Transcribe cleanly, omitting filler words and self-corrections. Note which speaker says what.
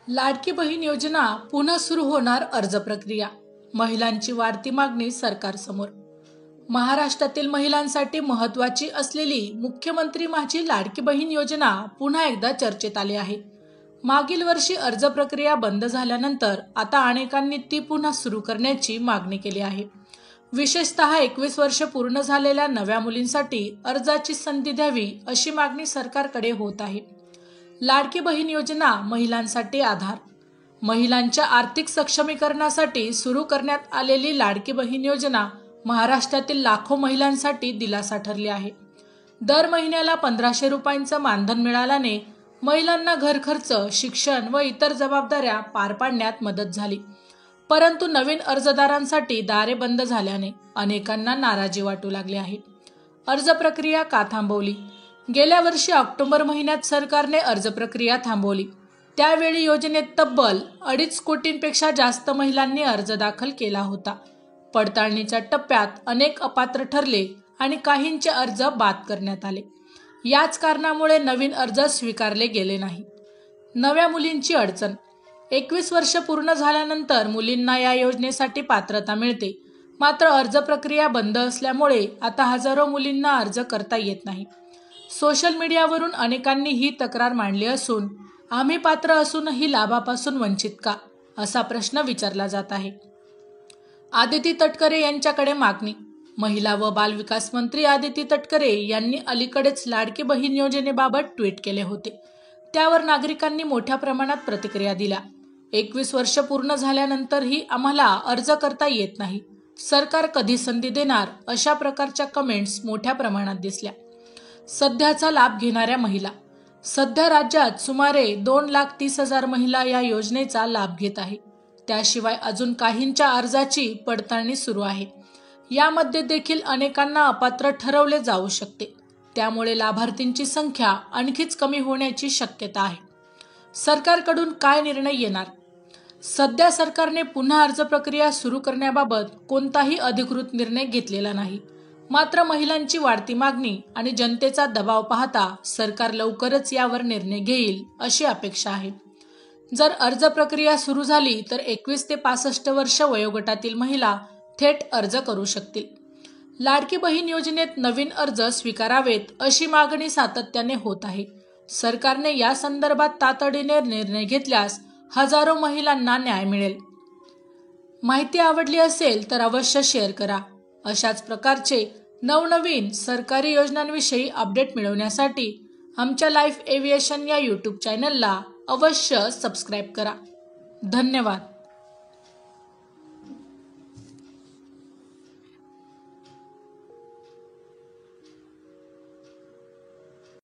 Speaker 1: लाडकी बहीण योजना पुन्हा सुरू होणार अर्ज प्रक्रिया. महिलांची वाढती मागणी सरकारसमोर. महाराष्ट्रातील महिलांसाठी महत्त्वाची असलेली मुख्यमंत्री माझी लाडकी बहीण योजना पुन्हा एकदा चर्चेत आली आहे. मागील वर्षी अर्ज प्रक्रिया बंद झाल्यानंतर आता अनेकांनी ती पुन्हा सुरू करण्याची मागणी केली आहे. विशेषतः 21 वर्ष पूर्ण झालेल्या नव्या मुलींसाठी अर्जाची संधी द्यावी अशी मागणी सरकारकडे होत आहे. लाडकी बहीण योजना महिलांसाठी आधार. महिलांच्या आर्थिक सक्षमीकरणासाठी सुरू करण्यात आलेली लाडकी बहीण योजना महाराष्ट्रातील लाखो महिलांसाठी दिलासा ठरली आहे. दर महिन्याला 1500 रुपयांचं मानधन मिळाल्याने महिलांना घरखर्च, शिक्षण व इतर जबाबदाऱ्या पार पाडण्यात मदत झाली. परंतु नवीन अर्जदारांसाठी दारे बंद झाल्याने अनेकांना नाराजी वाटू लागली आहे. अर्ज प्रक्रिया का थांबवली? गेल्या वर्षी ऑक्टोबर महिन्यात सरकारने अर्ज प्रक्रिया थांबवली. त्यावेळी योजनेत तब्बल 2.5 कोटींपेक्षा जास्त महिलांनी अर्ज दाखल केला होता. पडताळणीच्या टप्प्यात अनेक अपात्र ठरले आणि काहींचे अर्ज बाद करण्यात आले. याच कारणामुळे नवीन अर्ज स्वीकारले गेले नाही. नव्या मुलींची अडचण. 21 वर्ष पूर्ण झाल्यानंतर मुलींना या योजनेसाठी पात्रता मिळते. मात्र अर्ज प्रक्रिया बंद असल्यामुळे आता हजारो मुलींना अर्ज करता येत नाही. सोशल मीडियावरून अनेकांनी ही तक्रार मांडली असून आम्ही पात्र असूनही लाभापासून वंचित का, असा प्रश्न विचारला जात आहे. आदिती तटकरे यांच्याकडे मागणी. महिला व बालविकास मंत्री आदिती तटकरे यांनी अलीकडेच लाडकी बहीण योजनेबाबत ट्विट केले होते. त्यावर नागरिकांनी मोठ्या प्रमाणात प्रतिक्रिया दिल्या. 21 वर्ष पूर्ण झाल्यानंतरही आम्हाला अर्ज करता येत नाही, सरकार कधी संधी देणार, अशा प्रकारच्या कमेंट्स मोठ्या प्रमाणात दिसल्या. सध्याचा लाभ घेणाऱ्या महिला. सध्या राज्यात सुमारे 2,30,000 महिला या योजनेचा लाभ घेत आहे. त्याशिवाय अजून काहींच्या अर्जाची पडताळणी सुरू आहे. यामध्ये देखील अनेकांना अपात्र ठरवले जाऊ शकते. त्यामुळे लाभार्थींची संख्या आणखीच कमी होण्याची शक्यता आहे. सरकारकडून काय निर्णय येणार? सध्या सरकारने पुन्हा अर्ज प्रक्रिया सुरू करण्याबाबत कोणताही अधिकृत निर्णय घेतलेला नाही. मात्र महिलांची वाढती मागणी आणि जनतेचा दबाव पाहता सरकार लवकरच यावर निर्णय घेईल अशी अपेक्षा आहे. जर अर्ज प्रक्रिया सुरू झाली तर 21 ते 65 वर्ष वयोगटातील महिला थेट अर्ज करू शकतील. लाडकी बहीण योजनेत नवीन अर्ज स्वीकारावेत अशी मागणी सातत्याने होत आहे. सरकारने या संदर्भात तातडीने निर्णय घेतल्यास हजारो महिलांना न्याय मिळेल. माहिती आवडली असेल तर अवश्य शेअर करा. अशाच प्रकारचे नवनवीन सरकारी योजनांविषयी अपडेट मिळवण्यासाठी आमच्या लाईफ एव्हिएशन या YouTube चॅनलला अवश्य सबस्क्राईब करा. धन्यवाद.